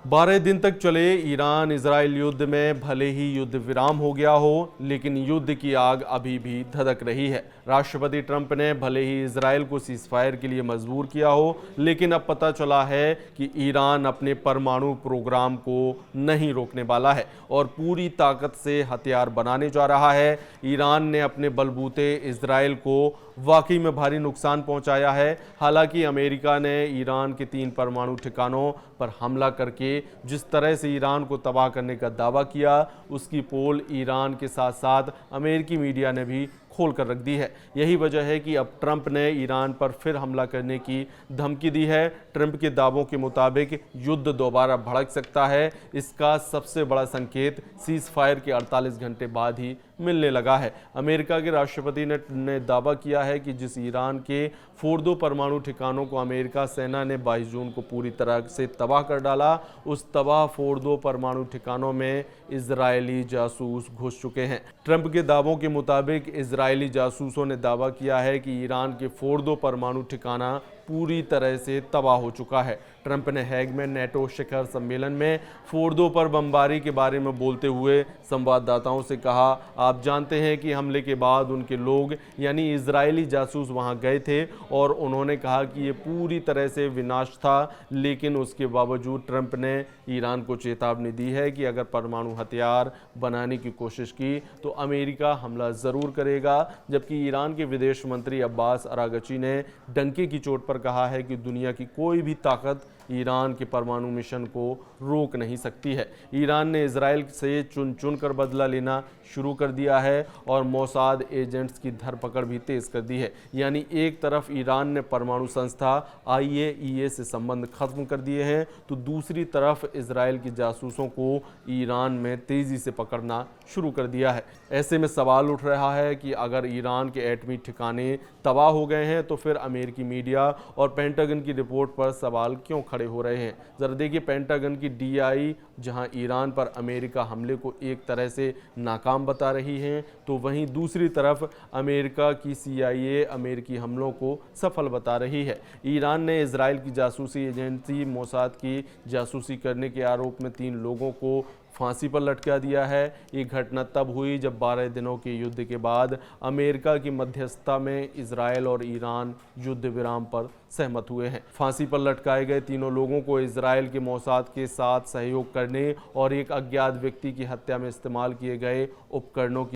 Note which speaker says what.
Speaker 1: 12 दिन तक चले ईरान इजराइल युद्ध में भले ही युद्ध विराम हो गया हो, लेकिन युद्ध की आग अभी भी धधक रही है। राष्ट्रपति ट्रंप ने भले ही इजराइल को सीजफायर के लिए मजबूर किया हो, लेकिन अब पता चला है कि ईरान अपने परमाणु प्रोग्राम को नहीं रोकने वाला है और पूरी ताकत से हथियार बनाने जा रहा है। ईरान ने अपने बलबूते इजराइल को वाकई में भारी नुकसान पहुंचाया है। हालांकि अमेरिका ने ईरान के 3 परमाणु ठिकानों पर हमला करके जिस तरह से ईरान को तबाह करने का दावा किया, उसकी पोल ईरान के साथ साथ अमेरिकी मीडिया ने भी खोल कर रख दी है। यही वजह है कि अब ट्रंप ने ईरान पर फिर हमला करने की धमकी दी है। ट्रंप के दावों के मुताबिक युद्ध दोबारा भड़क सकता है। इसका सबसे बड़ा संकेत सीज फायर के 48 घंटे बाद ही मिलने लगा है। अमेरिका के राष्ट्रपति ने दावा किया है कि जिस ईरान के फोर्दो परमाणु ठिकानों को अमेरिका सेना ने 22 जून को पूरी तरह से तबाह कर डाला, उस तबाह फोर्दो परमाणु ठिकानों में इजरायली जासूस घुस चुके हैं। ट्रंप के दावों के मुताबिक इजरायली जासूसों ने दावा किया है कि ईरान के फोर्दो परमाणु ठिकाना पूरी तरह से तबाह हो चुका है। ट्रंप ने हैग में नेटो शिखर सम्मेलन में फोर्दो पर बमबारी के बारे में बोलते हुए संवाददाताओं से कहा, आप जानते हैं कि हमले के बाद उनके लोग यानी इजरायली जासूस वहां गए थे और उन्होंने कहा कि ये पूरी तरह से विनाश था, लेकिन उसके बावजूद ट्रंप ने ईरान को चेतावनी दी है कि अगर परमाणु हथियार बनाने की कोशिश की तो अमेरिका हमला जरूर करेगा। जबकि ईरान के विदेश मंत्री अब्बास अरागची ने डंके की चोट पर कहा है कि दुनिया की कोई भी ताकत ईरान के परमाणु मिशन को रोक नहीं सकती है। ईरान ने इजराइल से चुन चुन कर बदला लेना शुरू कर दिया है और मोसाद एजेंट्स की धरपकड़ भी तेज कर दी है। यानी एक तरफ ईरान ने परमाणु संस्था IAEA से संबंध खत्म कर दिए हैं, तो दूसरी तरफ इजराइल के जासूसों को ईरान में तेजी से पकड़ना शुरू कर दिया है। ऐसे में सवाल उठ रहा है कि अगर ईरान के एटमी ठिकाने तबाह हो गए हैं तो फिर अमेरिकी मीडिया और पेंटागन की रिपोर्ट पर सवाल क्यों खड़े हो रहे हैं। जरा देखिए, पेंटागन की DI जहां ईरान पर अमेरिका हमले को एक तरह से नाकाम बता रही है, तो वहीं दूसरी तरफ अमेरिका की CIA अमेरिकी हमलों को सफल बता रही है। ईरान ने इजराइल की जासूसी एजेंसी मोसाद की जासूसी करने के आरोप में 3 लोगों को फांसी पर लटका दिया है। ये घटना तब हुई जब 12 दिनों के युद्ध के बाद अमेरिका की मध्यस्थता में इजराइल और ईरान युद्ध विराम पर सहमत हुए हैं। फांसी पर लटकाए गए तीनों लोगों को इजराइल के मोसाद के साथ सहयोग करने और एक अज्ञात व्यक्ति की हत्या में इस्तेमाल किए गए उपकरणों की